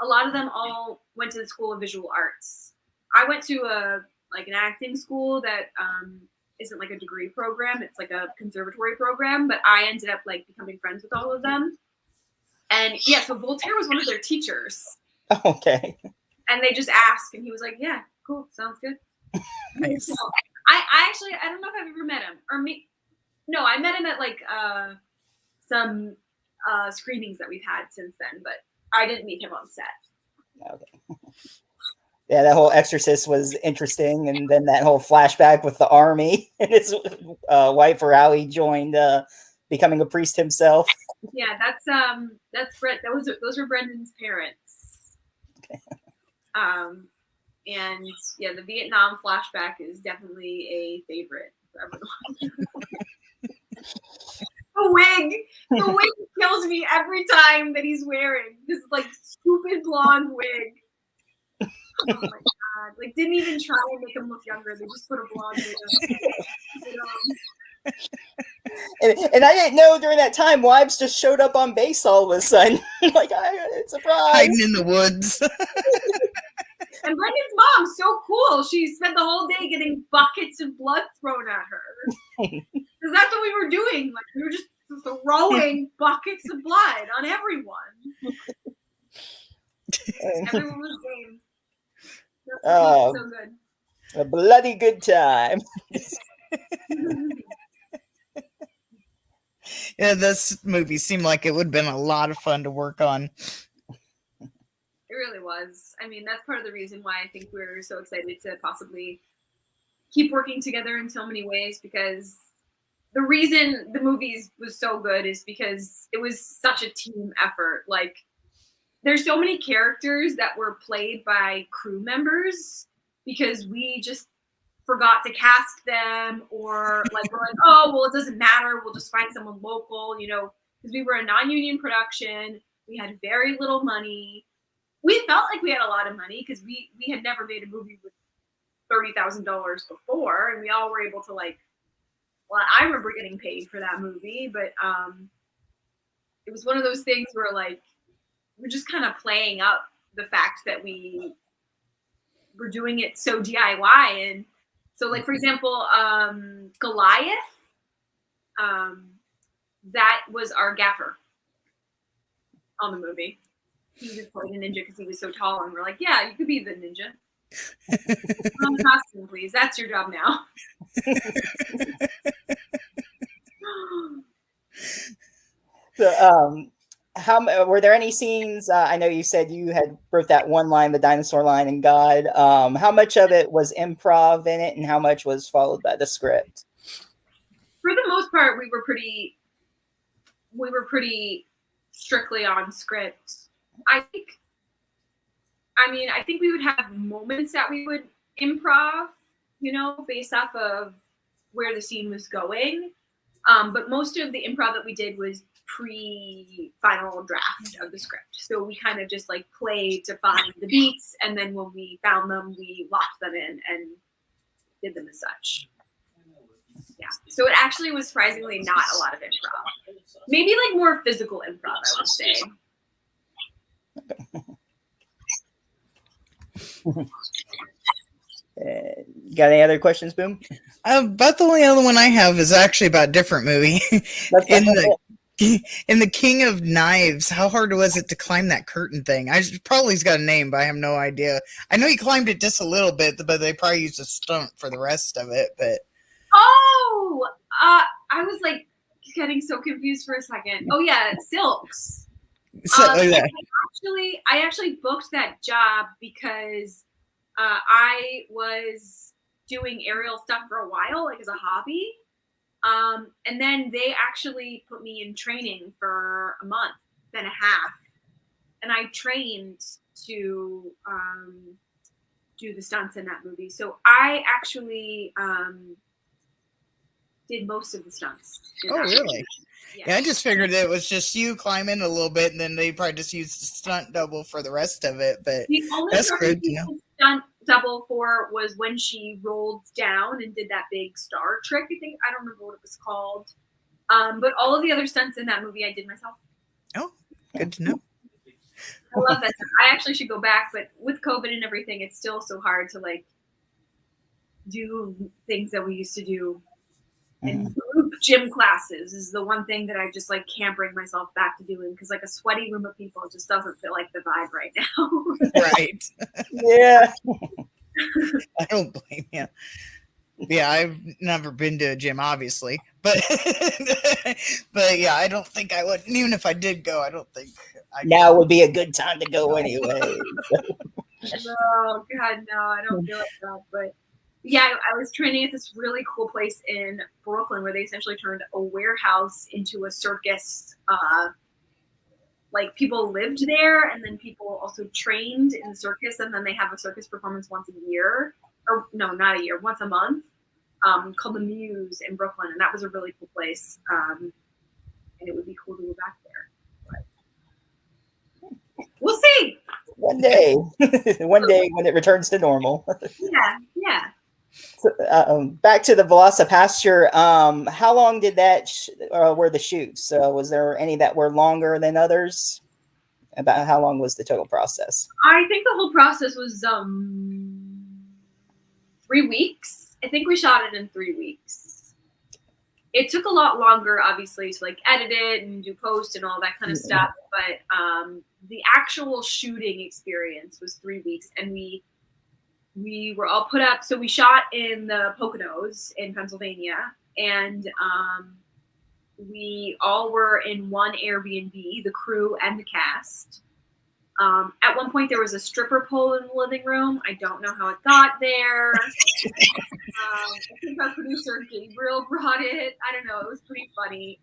a lot of them all went to the School of Visual Arts. I went to an acting school that isn't like a degree program. It's like a conservatory program, but I ended up like becoming friends with all of them. And yeah, so Voltaire was one of their teachers. Okay. And they just asked, and he was like, "Yeah, cool, sounds good." Nice. So, I don't know if I've ever met him, no, I met him at like some screenings that we've had since then, but I didn't meet him on set. Okay. Yeah, that whole Exorcist was interesting, and then that whole flashback with the army and his wife, or how he joined becoming a priest himself. Yeah, that's Brett. Those were Brendan's parents. Okay. And yeah, the Vietnam flashback is definitely a favorite for everyone. The wig kills me every time that he's wearing this like stupid blonde wig. Oh my god! Like, didn't even try to make him look younger. They just put a blonde wig on. And I didn't know during that time wives just showed up on base all of a sudden. Like, surprise. Hiding in the woods. And Brendan's mom's so cool. She spent the whole day getting buckets of blood thrown at her. Because that's what we were doing. Like, we were just throwing buckets of blood on everyone. Everyone was game. So good. A bloody good time. Yeah, this movie seemed like it would have been a lot of fun to work on. It really was. I mean, that's part of the reason why I think we're so excited to possibly keep working together in so many ways, because the reason the movies was so good is because it was such a team effort. Like, there's so many characters that were played by crew members because we just forgot to cast them, or like we're like, oh, well, it doesn't matter. We'll just find someone local, because we were a non-union production. We had very little money. We felt like we had a lot of money because we had never made a movie with $30,000 before, and we all were able to I remember getting paid for that movie, but it was one of those things where like we're just kind of playing up the fact that we were doing it so DIY. And so, like, for example, Goliath, that was our gaffer on the movie. He just played a ninja because he was so tall, and we're like, yeah, you could be the ninja. Costume, please. That's your job now. So, how were there any scenes? I know you said you had wrote that one line, the dinosaur line in God. How much of it was improv in it, and how much was followed by the script? For the most part, we were pretty strictly on script. I think we would have moments that we would improv, based off of where the scene was going. But most of the improv that we did was pre-final draft of the script. So we kind of just like played to find the beats, and then when we found them, we locked them in and did them as such. Yeah. So it actually was surprisingly not a lot of improv. Maybe like more physical improv, I would say. Got any other questions, Boom? But the only other one I have is actually about a different movie. In the King of Knives, how hard was it to climb that curtain thing? Probably's got a name, but I have no idea. I know he climbed it just a little bit, but they probably used a stunt for the rest of it. But I was like getting so confused for a second. Oh yeah, silks. So, I actually booked that job because I was doing aerial stuff for a while, like as a hobby. And then they actually put me in training for a month and a half. And I trained to do the stunts in that movie. So I actually did most of the stunts. Oh, really? Yeah, I just figured it was just you climbing a little bit, and then they probably just used the stunt double for the rest of it. But the only that's good, stunt double for was when she rolled down and did that big star trick. I don't remember what it was called. But all of the other stunts in that movie I did myself. Oh, good to know. I love that. I actually should go back, but with COVID and everything, it's still so hard to like do things that we used to do. And group gym classes is the one thing that I just like can't bring myself back to doing, because like a sweaty room of people just doesn't feel like the vibe right now. Right. Yeah. I don't blame you. Yeah, I've never been to a gym, obviously, but yeah, I don't think I would. Even if I did go, I don't think. Now would be a good time to go anyway. Oh God, no, I don't feel like that. But yeah, I was training at this really cool place in Brooklyn where they essentially turned a warehouse into a circus. Like people lived there, and then people also trained in the circus, and then they have a circus performance once a year, or no, not a year, once a month, called the Muse in Brooklyn, and that was a really cool place. And it would be cool to go back there. But we'll see. One day when it returns to normal. Yeah. So, back to the Velocipasture. How long did that were the shoots? Was there any that were longer than others? About how long was the total process? I think the whole process was 3 weeks. I think we shot it in 3 weeks. It took a lot longer, obviously, to like edit it and do post and all that kind of stuff. But the actual shooting experience was 3 weeks, and we were all put up. So we shot in the Poconos in Pennsylvania, and we all were in one Airbnb, the crew and the cast. At one point, there was a stripper pole in the living room. I don't know how it got there. I think our producer Gabriel brought it. I don't know. It was pretty funny.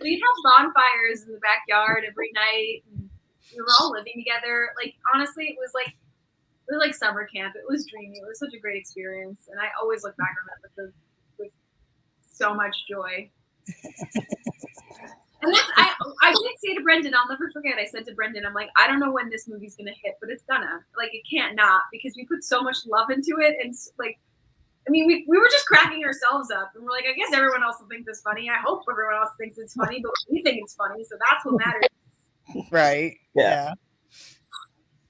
We'd have bonfires in the backyard every night. And we were all living together. Like, honestly, it was like summer camp. It was dreamy. It was such a great experience, and I always look back on it with so much joy. And I did say to Brendan, I'll never forget. I said to Brendan, I'm like, I don't know when this movie's gonna hit, but it's gonna. Like, it can't not, because we put so much love into it, and like, I mean, we were just cracking ourselves up, and we're like, I guess everyone else will think this funny. I hope everyone else thinks it's funny, but we think it's funny, so that's what matters. Right. Yeah.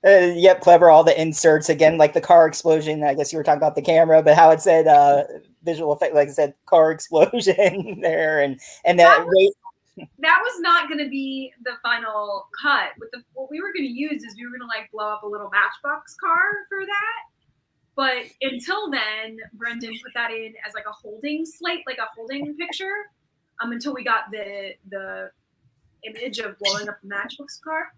Yep, clever. All the inserts again, like the car explosion. I guess you were talking about the camera, but how it said visual effect, like I said, car explosion there, and that was not going to be the final cut. What we were going to use is we were going to like blow up a little Matchbox car for that. But until then, Brendan put that in as like a holding slate, like a holding picture, until we got the image of blowing up the matchbox car.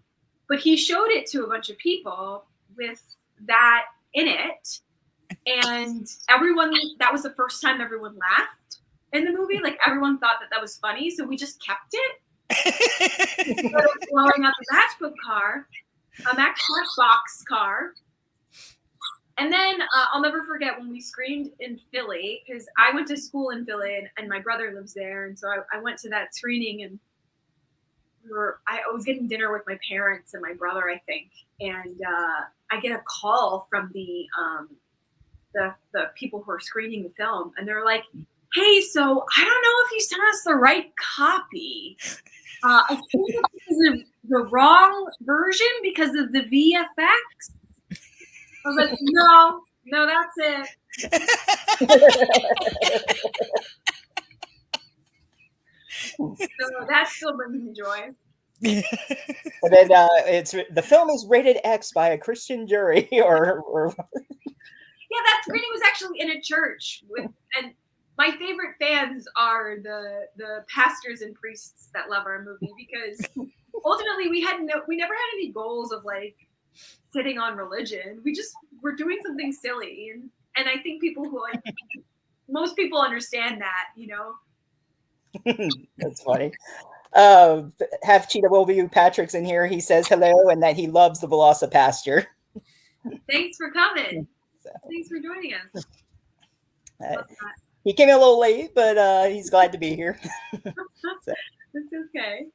But he showed it to a bunch of people with that in it. And that was the first time everyone laughed in the movie. Like, everyone thought that was funny. So we just kept it. Instead of blowing up a matchbox car. And then I'll never forget when we screened in Philly, because I went to school in Philly and my brother lives there. And so I went to that screening, and I was getting dinner with my parents and my brother, I think. And I get a call from the people who are screening the film. And they're like, hey, so I don't know if you sent us the right copy. I think this is the wrong version because of the VFX. I was like, no, that's it. So that still brings me joy. And then the film is rated X by a Christian jury, or yeah, that screening was actually in a church and my favorite fans are the pastors and priests that love our movie, because ultimately we never had any goals of like sitting on religion. We just were doing something silly, and I think most people understand that, you know. That's funny. Have Cheetah Will Patrick's in here. He says hello and that he loves the Velocipastor. Thanks for coming. Thanks for joining us. He came in a little late, but he's glad to be here. That's okay.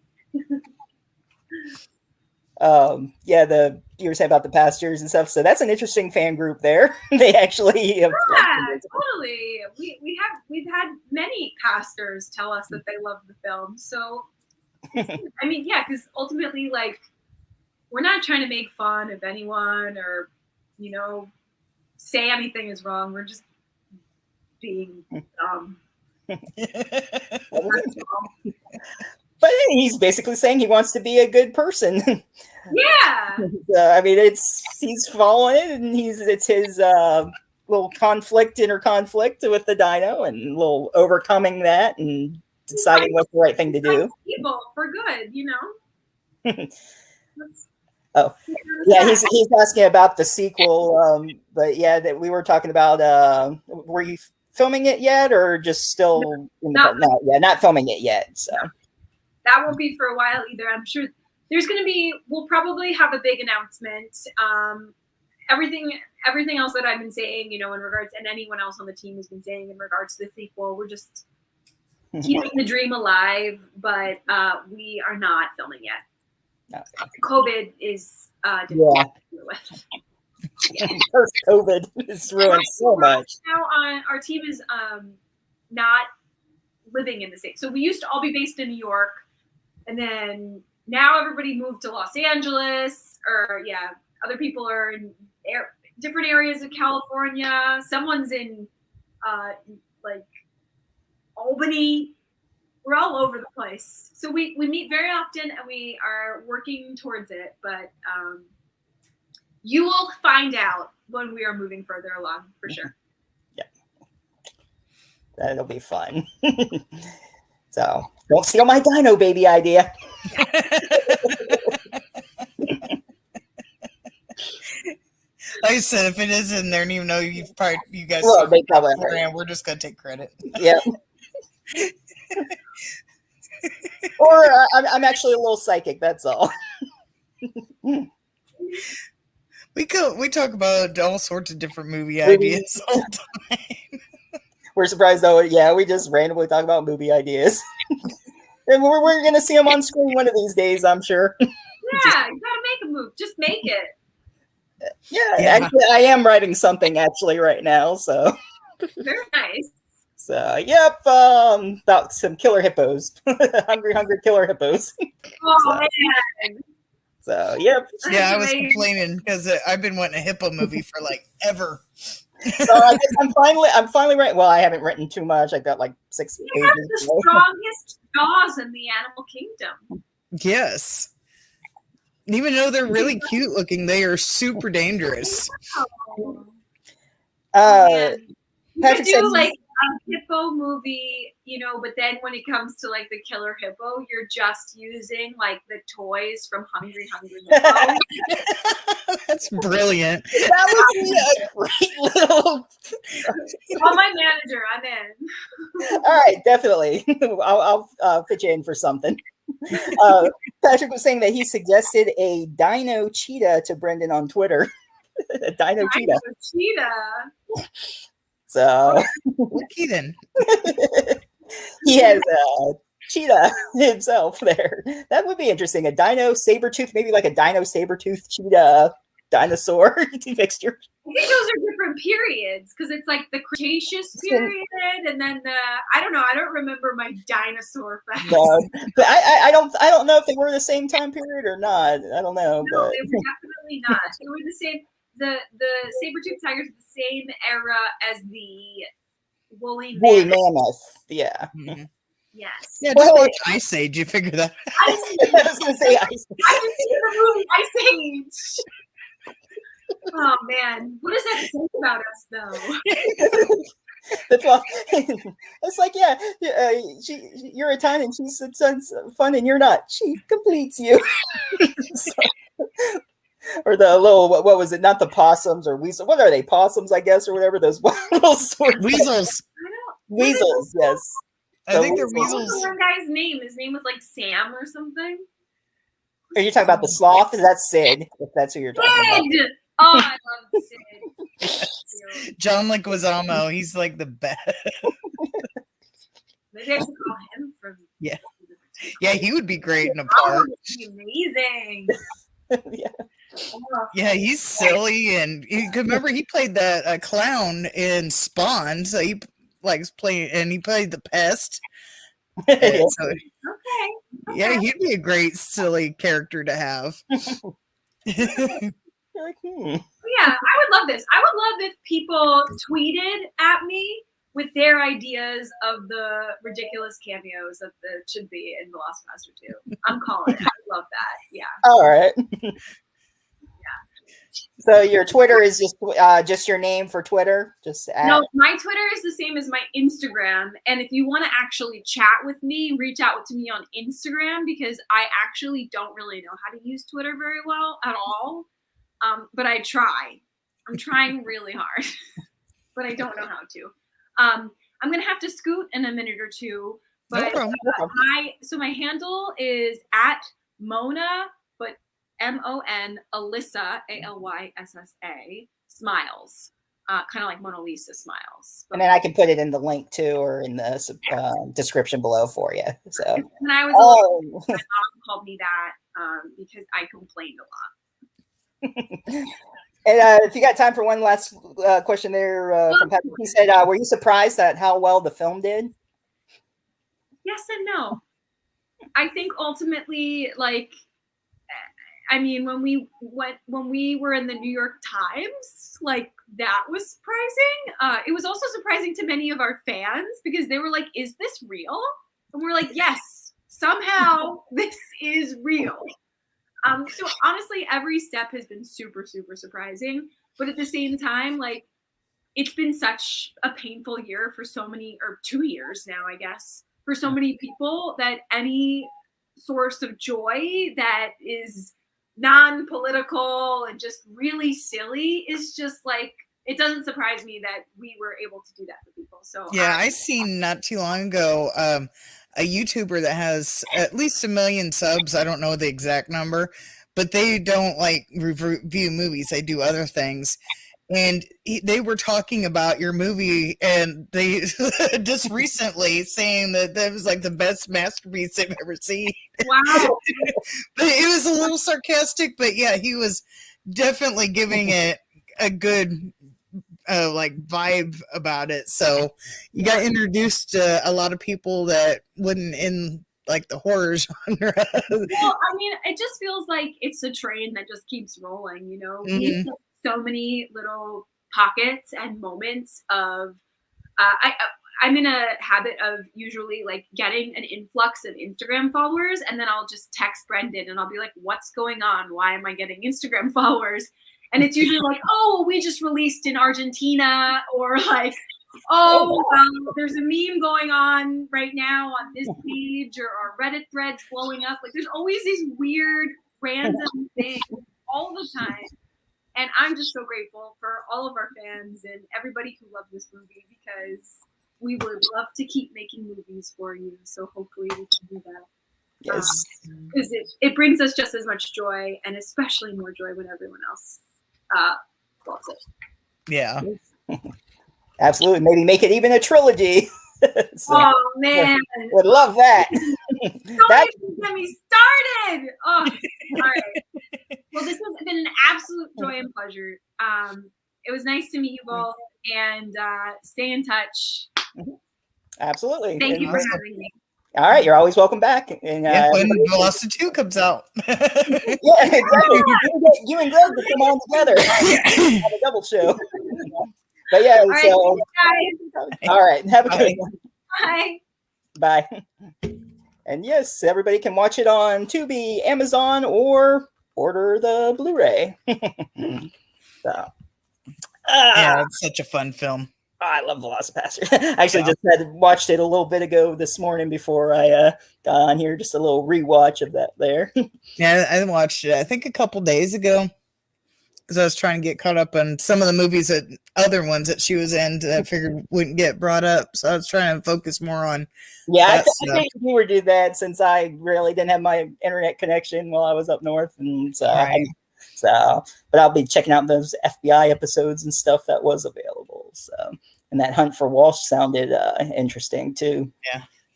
You were saying about the pastors and stuff. So that's an interesting fan group there. They actually totally. We've had many pastors tell us that they love the film. So I mean, yeah, because ultimately, like, we're not trying to make fun of anyone or, you know, say anything is wrong. We're just being dumb. But he's basically saying he wants to be a good person. Yeah. I mean, he's following it, and it's his little inner conflict with the dino, and a little overcoming that and deciding what's the right thing to do. People for good, you know. Oh, yeah, he's asking about the sequel, but yeah, that we were talking about. Were you filming it yet, or just still? Not filming it yet. So that won't be for a while either. I'm sure there's going to be. We'll probably have a big announcement. Everything else that I've been saying, you know, in regards, and anyone else on the team has been saying in regards to the sequel, we're just keeping the dream alive, but we are not filming yet. Okay. COVID is difficult to deal with. First COVID has ruined so much. Now our team is not living in the same. So we used to all be based in New York, and then now everybody moved to Los Angeles, or other people are in different areas of California. Someone's in like Albany. We're all over the place. So we meet very often, and we are working towards it. But you will find out when we are moving further along, for sure. Yeah. That'll be fun. So don't steal my Dino Baby idea. Like I said, if it is in there, and even though you guys they probably we're just gonna take credit. Yeah. Or I'm actually a little psychic. That's all. We talk about all sorts of different movie ideas all the time. We're surprised though. Yeah, we just randomly talk about movie ideas, and we're gonna see them on screen one of these days, I'm sure. Yeah, you gotta make a move. Just make it. Yeah, actually, I am writing something actually right now. So very nice. So, yep, about some killer hippos, hungry killer hippos. Oh man! So, yep. Yeah, I was complaining because I've been wanting a hippo movie for like ever. So I guess I'm finally writing. Well, I haven't written too much. I've got like 6 pages. You have the strongest jaws in the animal kingdom. Yes. Even though they're really cute looking, they are super dangerous. Man. You could Patrick said do like a hippo movie, but then when it comes to like the killer hippo, you're just using like the toys from Hungry Hippo. That's brilliant. that would be a great little. Call my manager. I'm in. All right, definitely. I'll fit you in for something. Patrick was saying that he suggested a dino cheetah to Brendan on Twitter. A dino cheetah. Cheetah. So Keaton. he has a cheetah himself there. That would be interesting. A dino saber tooth, maybe like a dino saber tooth cheetah dinosaur mixture. I think those are different periods because it's like the Cretaceous period and then I don't know. I don't remember my dinosaur facts. No, but I don't know if they were the same time period or not. I don't know. No, but they were definitely not. They were the same. The saber-toothed tigers are the same era as the woolly mammoth. Yeah. Mm-hmm. Yes. Yeah, just watch Ice Age. You figure that. I was going to say Ice Age. I haven't seen the movie Ice Age. Oh man, what does that say about us, though? That's why it's like, you're a 10 and she's fun and you're not. She completes you. So, or the little, what was it? Not the possums or weasels. What are they? Possums, I guess, or whatever. Those little sort of Weasels. Weasels, yes. I think they're What was weasels. the one guy's name? His name was like Sam or something. Are you talking about the sloth? That's Sid, if that's who you're talking Sid! Oh, I love Sid. John Leguizamo. He's like the best. Maybe I should call him from. Yeah. Yeah, he would be great in a Oh, park. he'd be amazing. Yeah. Oh, Yeah, he's silly, and you could remember he played that clown in Spawn. So he likes playing, and he played the pest. And so, okay. yeah, he'd be a great silly character to have. You're like, Yeah, I would love this. I would love if people tweeted at me with their ideas of the ridiculous cameos that there should be in Velocipaster 2. I'm calling it. I love that. Yeah. All right. So your Twitter is just your name for Twitter? No, my Twitter is the same as my Instagram. And if you want to actually chat with me, reach out to me on Instagram because I actually don't really know how to use Twitter very well at all. But I try. I'm trying really hard, but I don't know how to. I'm going to have to scoot in a minute or two. But No problem. my handle is at Mona, but MON Alyssa, ALYSSA, Smiles. Kind of like Mona Lisa Smiles. And then I can put it in the link too, or in the description below for you. So when I was my mom called me that because I complained a lot. And if you got time for one last question there from Patrick, he said, were you surprised at how well the film did? Yes and no. I think ultimately, when we were in the New York Times, that was surprising. It was also surprising to many of our fans because they were like, "Is this real?" And we're like, "Yes, somehow this is real." So honestly, every step has been super, super surprising. But at the same time, it's been such a painful year for so many, or 2 years now, I guess, for so many people that any source of joy that is non-political and just really silly is just it doesn't surprise me that we were able to do that for people. So yeah, I seen not too long ago a YouTuber that has at least 1 million subs. I don't know the exact number, but they don't review movies. They do other things. And they were talking about your movie, and they just recently saying that was the best masterpiece they've ever seen. Wow. But it was a little sarcastic, but yeah, he was definitely giving it a good vibe about it. So you got introduced to a lot of people that wouldn't in the horror genre. Well, it just feels like it's a train that just keeps rolling, Mm-hmm. We have so many little pockets and moments of I'm in a habit of usually getting an influx of Instagram followers, and then I'll just text Brendan and I'll be like, what's going on? Why am I getting Instagram followers? And it's usually like, oh, we just released in Argentina, or like, oh, there's a meme going on right now on this page, or our Reddit threads blowing up. Like, there's always these weird, random things all the time. And I'm just so grateful for all of our fans and everybody who loved this movie, because we would love to keep making movies for you. So hopefully we can do that. Yes. Because it brings us just as much joy, and especially more joy when everyone else loves it. Yeah. Absolutely. Maybe make it even a trilogy. So, oh, man. Would love that. Don't even get me started. Oh, all right. Well, this has been an absolute joy and pleasure. It was nice to meet you both, and stay in touch. Absolutely. Thank you for having me. All right, you're always welcome back. And when Velocity 2 comes out. Yeah, exactly. You and Greg will come on together. Have a double show. But yeah, all right, so guys. All right, have a good one. Bye. Bye. And yes, everybody can watch it on Tubi, Amazon, or order the Blu-ray. So, yeah, it's such a fun film. I love Velocipaster. I actually just had watched it a little bit ago this morning before I got on here. Just a little rewatch of that there. Yeah, I watched it, I think, a couple days ago, because I was trying to get caught up on some of the movies, other ones that she was in that I figured wouldn't get brought up. So I was trying to focus more on. Yeah, I think you were do that since I really didn't have my internet connection while I was up north, and so. Right. But I'll be checking out those FBI episodes and stuff that was available. So, and that Hunt for Walsh sounded interesting too.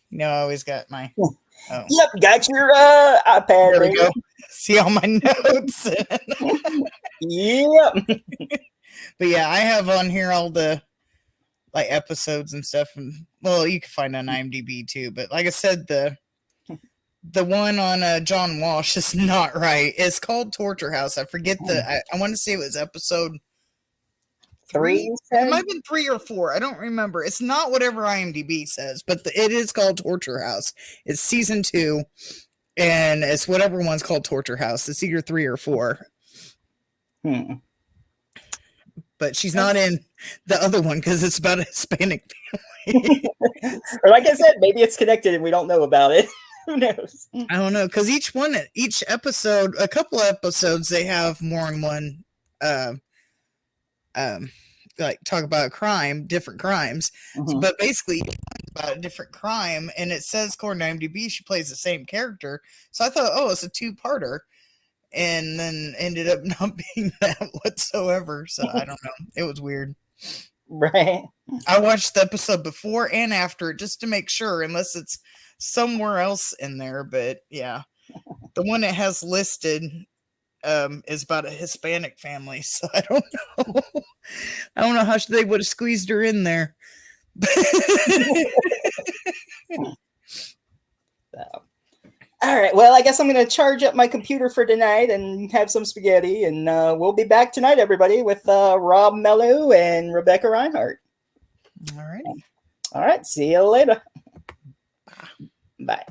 Yeah, I always got my. Oh. Yep, got your iPad. There we go. See all my notes. Yep. But yeah, I have on here all the episodes and stuff, and well, you can find on IMDb too. But like I said, the one on John Walsh is not right. It's called Torture House. I forget I want to say it was episode 3. It might have been 3 or 4. I don't remember. It's not whatever IMDb says, but it is called Torture House. It's season 2, and it's whatever one's called Torture House. It's either 3 or 4. But she's not in the other one because it's about a Hispanic family. Or like I said, maybe it's connected and we don't know about it. Who knows? I don't know, because each episode, a couple of episodes, they have more than one, talk about a crime, different crimes. But basically, about a different crime, and it says, according to IMDb, she plays the same character. So I thought, oh, it's a 2-parter, and then ended up not being that whatsoever. So I don't know. It was weird. Right. I watched the episode before and after just to make sure, unless it's somewhere else in there. But yeah, the one it has listed is about a Hispanic family. So I don't know. I don't know how they would have squeezed her in there. So. All right. Well, I guess I'm going to charge up my computer for tonight and have some spaghetti. And we'll be back tonight, everybody, with Rob Mello and Rebecca Reinhardt. All righty. All right. See you later. Bye.